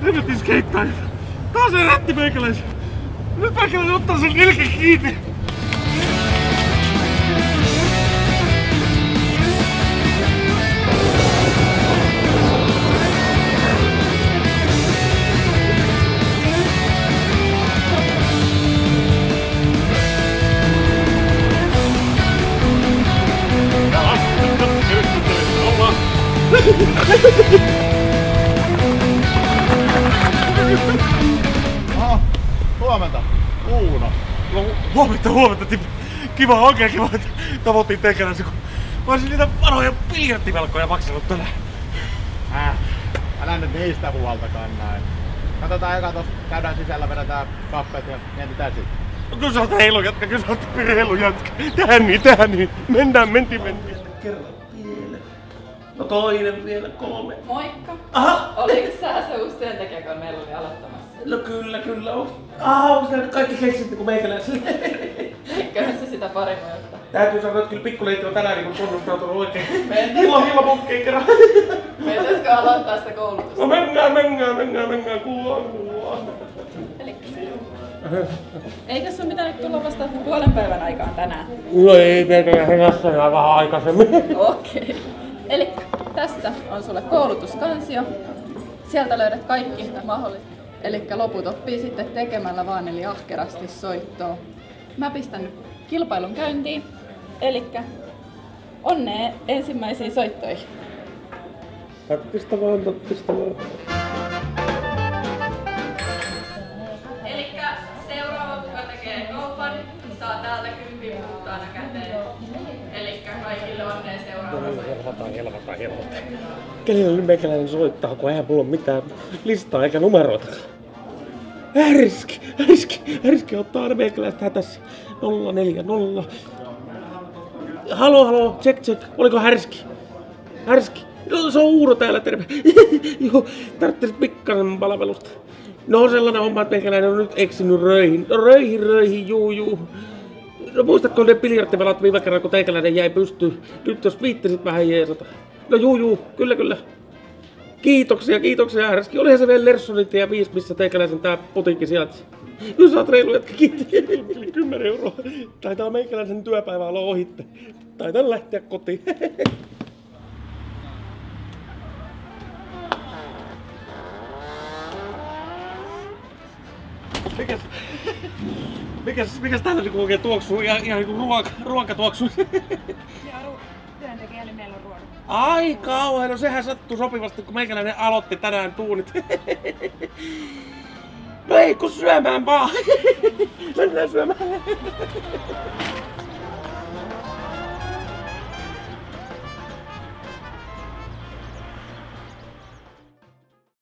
Hemmetin skeittaajat. Taas se rätti meikäläisen. Nyt meikäläinen ottaa sen nilken kiinni. Huomenta. Uuno. No, huomenta. Kiva, oikein kiva, että tavoittiin tekelänsä, kun mä olisin niitä vanhoja biljardtivelkoja maksanut tänään. Älä nyt niistä huolta kannaa. Katsotaan eka tossa, käydään sisällä, vedetään kaffeet ja mietitään sitten. No kyllä sä oot heilu jätkä, Tähän niin. Mentiin. Kerran vielä. No toinen vielä, 3. Moikka! Aha! Oliko sä se uusi työntekijä, kun meillä oli aloittamassa? No kyllä. Onks nää kaikki keksitte kuin meikäläisille? Eiköhän se sitä paremmin ottaa. Täytyy sanoa, että kyllä pikkuleiti on tänään niin tunnustautunut oikein. Mennään. Hilla munkkiin kerran. Pitäisikö aloittaa sitä koulutusta? No mennään, kuullaan. Eikö sun pitänyt tulla vasta puolen päivän aikaan tänään? No ei, meikäläisen jossain vähän aikaisemmin. Okei. Eli tässä on sulle koulutuskansio. Sieltä löydät kaikki mahdolliset. Eli loput oppii sitten tekemällä vaan, eli ahkerasti soittoa. Mä pistän nyt kilpailun käyntiin. Eli onnea ensimmäisiin soittoihin. Tattista vaan. Elikkä seuraava kuka tekee kaupan, saa täältä 10 puhtaana käteen. Elikkä kaikille onnea seuraava. Helvata. Kenellä nyt meikäläinen soittaa, kun eihän mulla ole mitään listaa eikä numeroita. Härski ottaa aina meikäläistä hätässä. 040. Halo, check. Oliko Härski? No, se on Uuno täällä, terve. Joo, tarvitsis pikkasen palvelusta. No sellainen homma, että meikäläinen on nyt eksynyt röihin. No röihin, juu. No muistatko ne biljardtivelat viime kerran, kun teikäläinen jäi pystyyn? Nyt jos viittisit vähän jeesata. No juu, kyllä. Kiitoksia Härski. Olihan se vielä Lerssonit ja 5, missä teikäläisen tää putiikki sijaitsi. No sä oot reilu jätkä, kiitti 10 euroa. Taitaa meikäläisen työpäivä olla ohitte. Taitaa lähteä kotiin. Mikäs täällä niinku oikein tuoksuu? Ihan niinku ruoka tuoksuu. Työntekijä, eli meillä on ruoka. Ai kauhean, no sehän sattuu sopivasti, kun meikäläinen aloitti tänään tuunit. No ei kun syömään vaan. Mennään syömään.